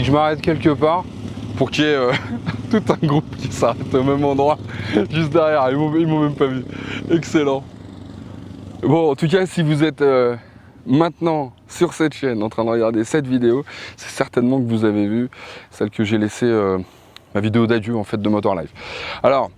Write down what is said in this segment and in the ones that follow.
je m'arrête quelque part pour qu'il y ait tout un groupe qui s'arrête au même endroit, juste derrière. Ils m'ont même pas vu. Excellent. Bon, en tout cas, si vous êtes maintenant sur cette chaîne en train de regarder cette vidéo, c'est certainement que vous avez vu celle que j'ai laissée, ma vidéo d'adieu en fait de Motor Live. Alors,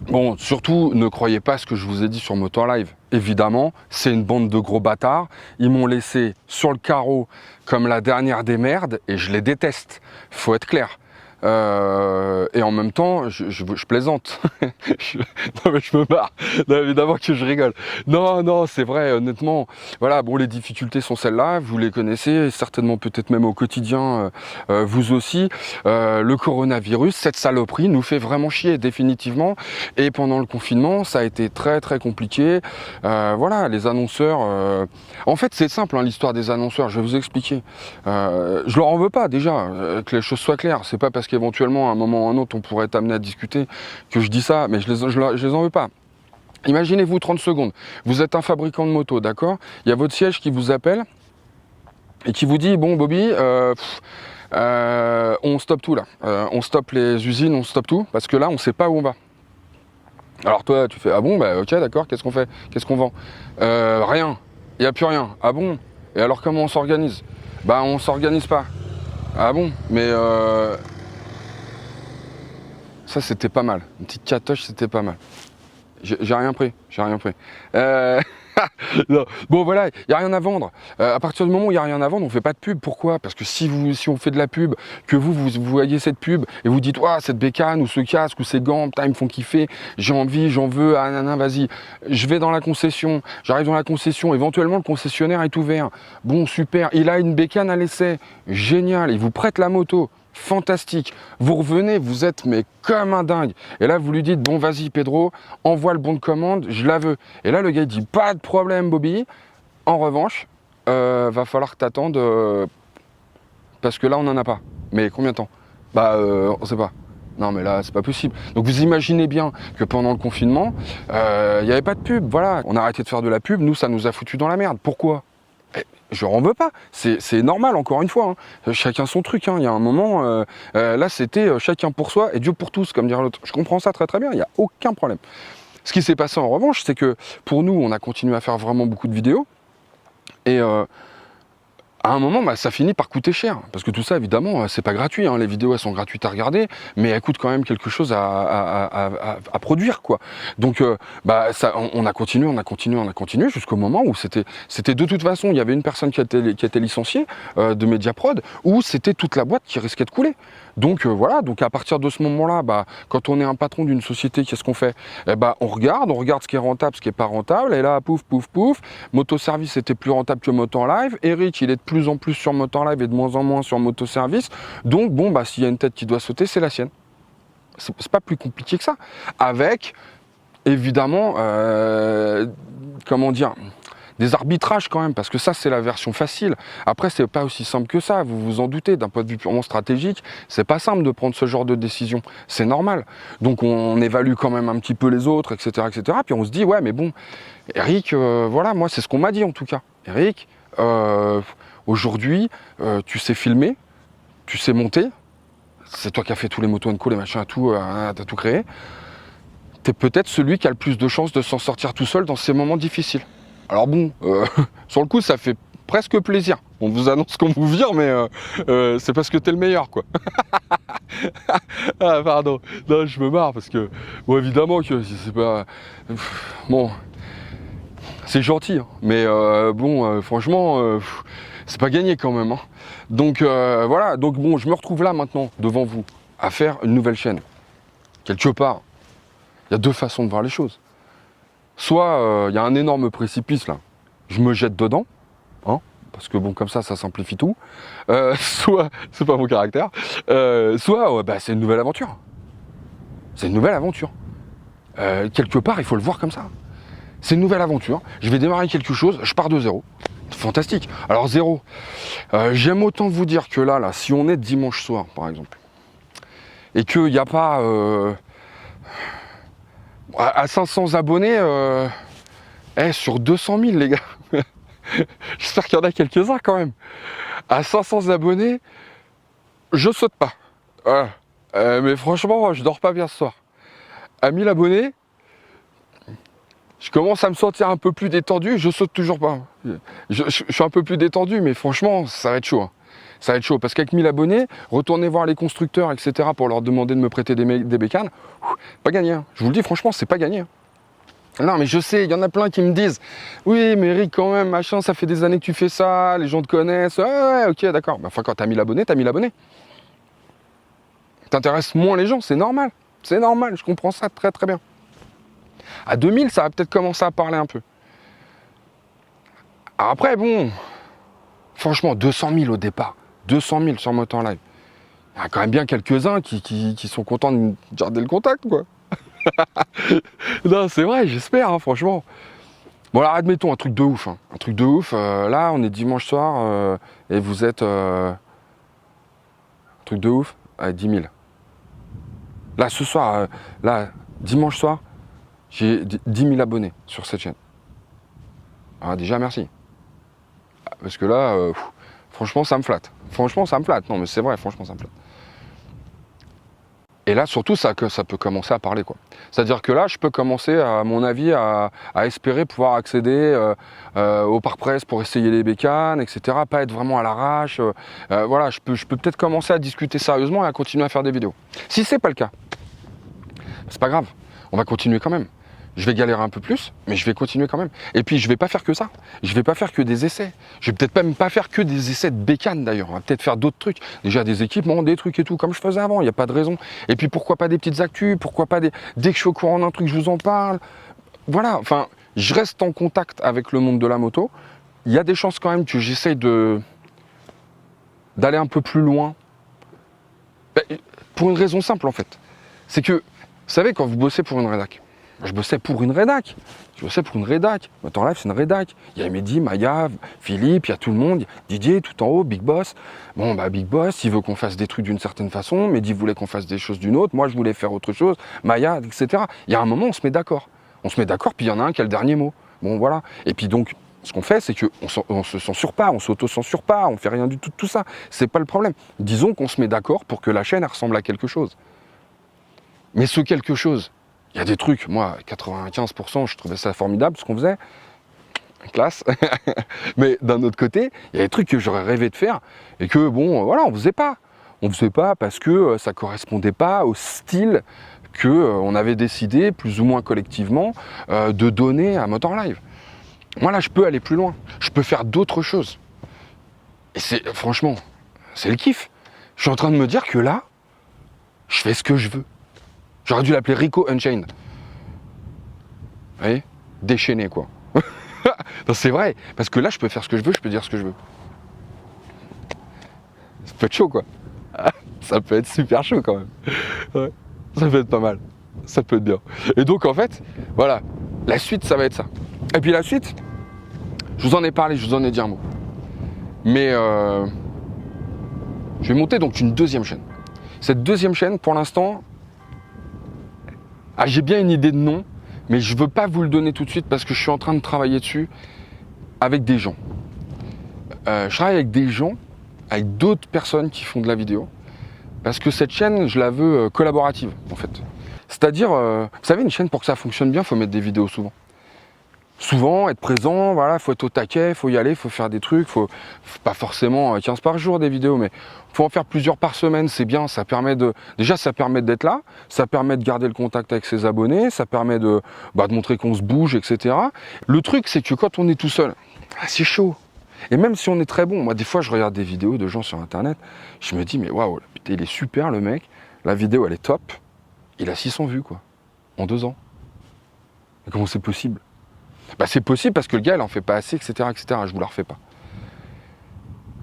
bon, surtout ne croyez pas ce que je vous ai dit sur Motor Live. Évidemment, c'est une bande de gros bâtards. Ils m'ont laissé sur le carreau comme la dernière des merdes et je les déteste. Faut être clair. Et en même temps, je plaisante. Non mais je me marre. Non, évidemment que je rigole. Non, c'est vrai, honnêtement. Voilà, bon, les difficultés sont celles-là. Vous les connaissez, certainement peut-être même au quotidien, vous aussi. Le coronavirus, cette saloperie nous fait vraiment chier, définitivement. Et pendant le confinement, ça a été très très compliqué. Voilà, les annonceurs... En fait, c'est simple, hein, l'histoire des annonceurs. Je vais vous expliquer. Je leur en veux pas, déjà, que les choses soient claires. C'est pas parce qu'éventuellement, à un moment ou à un autre, on pourrait être amené à discuter que je dis ça, mais je les en veux pas. Imaginez-vous 30 secondes. Vous êtes un fabricant de moto, d'accord? Il y a votre siège qui vous appelle et qui vous dit, bon, Bobby, on stoppe tout là. On stoppe les usines, on stoppe tout, parce que là, on sait pas où on va. Alors toi, tu fais, ah bon, bah ok, d'accord, qu'est-ce qu'on fait? Qu'est-ce qu'on vend? Rien. Il n'y a plus rien. Ah bon? Et alors comment on s'organise? Bah on s'organise pas. Ah bon? Mais ça c'était pas mal. Une petite catoche, c'était pas mal. J'ai rien pris. Non. Bon voilà, il n'y a rien à vendre. À partir du moment où il n'y a rien à vendre, on ne fait pas de pub. Pourquoi? Parce que si on fait de la pub, que vous voyez cette pub et vous dites, ouah, cette bécane ou ce casque ou ces gants, putain, ils me font kiffer, j'ai envie, j'en veux, ah nanana, vas-y. Je vais dans la concession, j'arrive dans la concession, éventuellement le concessionnaire est ouvert. Bon, super, il a une bécane à l'essai, génial, il vous prête la moto. Fantastique, vous revenez, vous êtes mais comme un dingue. Et là vous lui dites, bon vas-y Pedro, envoie le bon de commande, je la veux. Et là le gars il dit, pas de problème Bobby, en revanche, va falloir que t'attendes, parce que là on n'en a pas. Mais combien de temps? Bah on sait pas. Non mais là c'est pas possible. Donc vous imaginez bien que pendant le confinement, il n'y avait pas de pub, voilà. On a arrêté de faire de la pub, nous ça nous a foutu dans la merde. Pourquoi? Je n'en veux pas, c'est normal encore une fois, hein. Chacun son truc, hein. Il y a un moment, là c'était chacun pour soi et Dieu pour tous, comme dirait l'autre. Je comprends ça très très bien, il n'y a aucun problème. Ce qui s'est passé en revanche, c'est que pour nous, on a continué à faire vraiment beaucoup de vidéos et à un moment, bah, ça finit par coûter cher. Parce que tout ça, évidemment, c'est pas gratuit, hein. Les vidéos, elles sont gratuites à regarder, mais elles coûtent quand même quelque chose à produire, quoi. Donc, bah, ça, on a continué, jusqu'au moment où c'était de toute façon, il y avait une personne qui a été licenciée de Mediaprod, où c'était toute la boîte qui risquait de couler. Donc, voilà, donc à partir de ce moment-là, bah, quand on est un patron d'une société, qu'est-ce qu'on fait? Eh bah, on regarde ce qui est rentable, ce qui est pas rentable, et là, pouf, pouf, pouf, Motoservice était plus rentable que Motor Live, Eric, il est de plus en plus sur Motor Live et de moins en moins sur Motoservice, donc bon, bah, s'il y a une tête qui doit sauter, c'est la sienne. C'est pas plus compliqué que ça. Avec, évidemment, comment dire, des arbitrages quand même, parce que ça c'est la version facile. Après c'est pas aussi simple que ça, vous vous en doutez, d'un point de vue purement stratégique, c'est pas simple de prendre ce genre de décision, c'est normal. Donc on évalue quand même un petit peu les autres, etc. Puis on se dit, ouais mais bon, Eric, voilà, moi c'est ce qu'on m'a dit en tout cas. Eric, aujourd'hui, tu sais filmer, tu sais monter, c'est toi qui as fait tous les motos co, les machins, t'as tout créé. T'es peut-être celui qui a le plus de chances de s'en sortir tout seul dans ces moments difficiles. Alors bon, sur le coup, ça fait presque plaisir. On vous annonce qu'on vous vire, mais c'est parce que t'es le meilleur, quoi. Ah, pardon. Non, je me marre parce que, bon, évidemment que c'est pas... Bon, c'est gentil, hein, mais bon, franchement, c'est pas gagné quand même, hein. Donc, voilà. Donc, bon, je me retrouve là, maintenant, devant vous, à faire une nouvelle chaîne. Quelque part, il y a deux façons de voir les choses. Soit il y a un énorme précipice là, je me jette dedans, hein, parce que bon comme ça simplifie tout. Soit, c'est pas mon caractère, soit bah, c'est une nouvelle aventure. C'est une nouvelle aventure. Quelque part il faut le voir comme ça. C'est une nouvelle aventure, je vais démarrer quelque chose, je pars de zéro. Fantastique. Alors zéro, j'aime autant vous dire que là, si on est dimanche soir par exemple, et qu'il n'y a pas... à 500 abonnés, sur 200 000 les gars, j'espère qu'il y en a quelques-uns quand même. À 500 abonnés, je saute pas. Voilà. Mais franchement, je dors pas bien ce soir. À 1000 abonnés, je commence à me sentir un peu plus détendu, je saute toujours pas. Je suis un peu plus détendu, mais franchement, ça va être chaud. Hein. Ça va être chaud, parce qu'avec 1000 abonnés, retourner voir les constructeurs, etc., pour leur demander de me prêter des bécanes, pas gagné. Hein. Je vous le dis, franchement, c'est pas gagné. Hein. Non, mais je sais, il y en a plein qui me disent « Oui, mais Eric, quand même, machin, ça fait des années que tu fais ça, les gens te connaissent. Ouais, ok, d'accord. Enfin, quand t'as 1000 abonnés, t'as 1000 abonnés. T'intéresses moins les gens, c'est normal. C'est normal, je comprends ça très très bien. À 2000, ça va peut-être commencer à parler un peu. Alors après, bon, franchement, 200 000 au départ. 200 000 sur Moto en Live. Il y a quand même bien quelques-uns qui sont contents de garder le contact, quoi. Non, c'est vrai, j'espère, hein, franchement. Bon, alors admettons un truc de ouf. Hein. Un truc de ouf. Là, on est dimanche soir et vous êtes. Un truc de ouf à 10 000. Là, ce soir, là, dimanche soir, j'ai 10 000 abonnés sur cette chaîne. Ah, déjà, merci. Parce que là, franchement, ça me flatte. Franchement, ça me flatte. Non, mais c'est vrai, franchement, ça me flatte. Et là, surtout, ça peut commencer à parler, quoi. C'est-à-dire que là, je peux commencer, à mon avis, à espérer pouvoir accéder au parc-presse pour essayer les bécanes, etc. Pas être vraiment à l'arrache. Voilà, je peux peut-être commencer à discuter sérieusement et à continuer à faire des vidéos. Si c'est pas le cas, c'est pas grave. On va continuer quand même. Je vais galérer un peu plus, mais je vais continuer quand même. Et puis, je vais pas faire que ça. Je vais pas faire que des essais. Je vais peut-être même pas faire que des essais de bécanes, d'ailleurs. On va peut-être faire d'autres trucs. Déjà, des équipements, des trucs et tout, comme je faisais avant. Il n'y a pas de raison. Et puis, pourquoi pas des petites actus? Pourquoi pas dès que je suis au courant d'un truc, je vous en parle. Voilà. Enfin, je reste en contact avec le monde de la moto. Il y a des chances quand même que j'essaye d'aller un peu plus loin. Pour une raison simple, en fait. C'est que, vous savez, quand vous bossez pour une rédac, je bossais pour une rédac. Moto en Live, c'est une rédac. Il y a Mehdi, Maya, Philippe, il y a tout le monde. Didier, tout en haut, Big Boss. Bon, bah, Big Boss, il veut qu'on fasse des trucs d'une certaine façon. Mehdi voulait qu'on fasse des choses d'une autre. Moi, je voulais faire autre chose. Maya, etc. Il y a un moment, on se met d'accord. On se met d'accord, puis il y en a un qui a le dernier mot. Bon, voilà. Et puis donc, ce qu'on fait, c'est qu'on se censure pas, on s'auto-censure pas, on fait rien du tout de tout ça. C'est pas le problème. Disons qu'on se met d'accord pour que la chaîne elle ressemble à quelque chose. Mais ce quelque chose, il y a des trucs, moi, 95%, je trouvais ça formidable ce qu'on faisait, classe. Mais d'un autre côté, il y a des trucs que j'aurais rêvé de faire et que, bon, voilà, on faisait pas. On faisait pas parce que ça correspondait pas au style que on avait décidé, plus ou moins collectivement, de donner à Moto en Live. Moi, là, je peux aller plus loin. Je peux faire d'autres choses. Et franchement, c'est le kiff. Je suis en train de me dire que là, je fais ce que je veux. J'aurais dû l'appeler Rico Unchained. Vous voyez? Déchaîné, quoi. C'est vrai, parce que là, je peux faire ce que je veux, je peux dire ce que je veux. Ça peut être chaud, quoi. Ça peut être super chaud, quand même. Ouais. Ça peut être pas mal. Ça peut être bien. Et donc, en fait, voilà, la suite, ça va être ça. Et puis la suite, je vous en ai parlé, je vous en ai dit un mot. Mais je vais monter donc une deuxième chaîne. Cette deuxième chaîne, pour l'instant, j'ai bien une idée de nom, mais je ne veux pas vous le donner tout de suite parce que je suis en train de travailler dessus avec des gens. Je travaille avec des gens, avec d'autres personnes qui font de la vidéo, parce que cette chaîne, je la veux collaborative, en fait. C'est-à-dire, vous savez, une chaîne, pour que ça fonctionne bien, il faut mettre des vidéos souvent. Souvent, être présent, voilà, faut être au taquet, faut y aller, faut faire des trucs, faut pas forcément 15 par jour des vidéos, mais faut en faire plusieurs par semaine, c'est bien, ça permet déjà ça permet d'être là, ça permet de garder le contact avec ses abonnés, ça permet de montrer qu'on se bouge, etc. Le truc, c'est que quand on est tout seul, c'est chaud. Et même si on est très bon, moi des fois je regarde des vidéos de gens sur internet, je me dis mais waouh, putain, il est super le mec, la vidéo elle est top, il a 600 vues quoi, en 2 ans. Mais comment c'est possible? C'est possible parce que le gars, il en fait pas assez, etc., etc. Je vous la refais pas.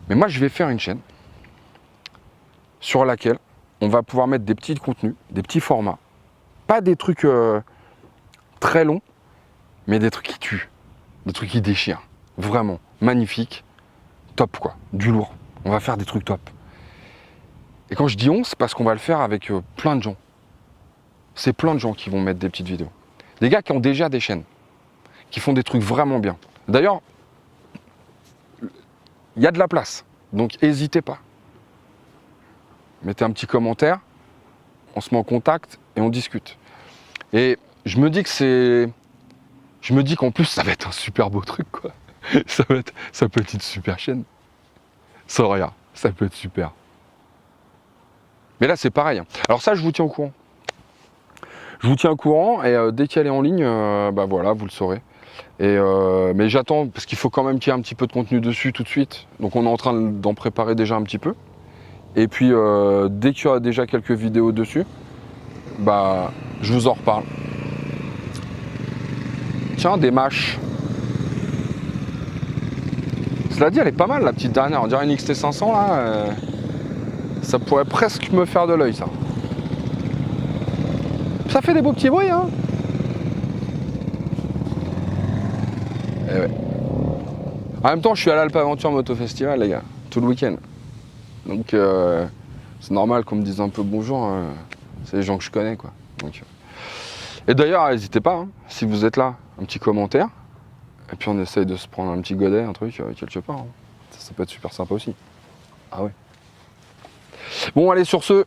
Mais moi, je vais faire une chaîne sur laquelle on va pouvoir mettre des petits contenus, des petits formats. Pas des trucs très longs, mais des trucs qui tuent, des trucs qui déchirent. Vraiment, magnifique, top quoi, du lourd. On va faire des trucs top. Et quand je dis on, c'est parce qu'on va le faire avec plein de gens. C'est plein de gens qui vont mettre des petites vidéos. Des gars qui ont déjà des chaînes, qui font des trucs vraiment bien. D'ailleurs, il y a de la place, donc n'hésitez pas. mettez un petit commentaire, on se met en contact et on discute. Et je me dis que je me dis qu'en plus ça va être un super beau truc quoi. Ça peut être une super chaîne. Ça regarde, ça peut être super. Mais là c'est pareil. Alors ça je vous tiens au courant. Je vous tiens au courant et dès qu'elle est en ligne, bah voilà, vous le saurez. Mais j'attends parce qu'il faut quand même qu'il y ait un petit peu de contenu dessus tout de suite. Donc on est en train d'en préparer déjà un petit peu. Et puis dès qu'il y aura déjà quelques vidéos dessus, bah je vous en reparle. Tiens, des mâches. Cela dit, elle est pas mal la petite dernière. On dirait une XT500 là. Ça pourrait presque me faire de l'œil ça. Ça fait des beaux petits bruits hein. Et ouais. En même temps, je suis à l'Alpe Aventure Moto Festival les gars, tout le week-end. Donc c'est normal qu'on me dise un peu bonjour. C'est les gens que je connais quoi. Donc, et d'ailleurs, n'hésitez pas, hein, si vous êtes là, un petit commentaire. Et puis on essaye de se prendre un petit godet, un truc, quelque part. Hein. Ça peut être super sympa aussi. Ah ouais. Bon, allez, sur ce,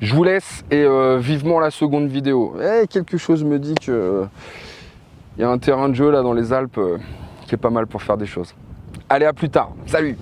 je vous laisse et vivement la seconde vidéo. Et quelque chose me dit que il y a un terrain de jeu là dans les Alpes qui est pas mal pour faire des choses. Allez, à plus tard. Salut!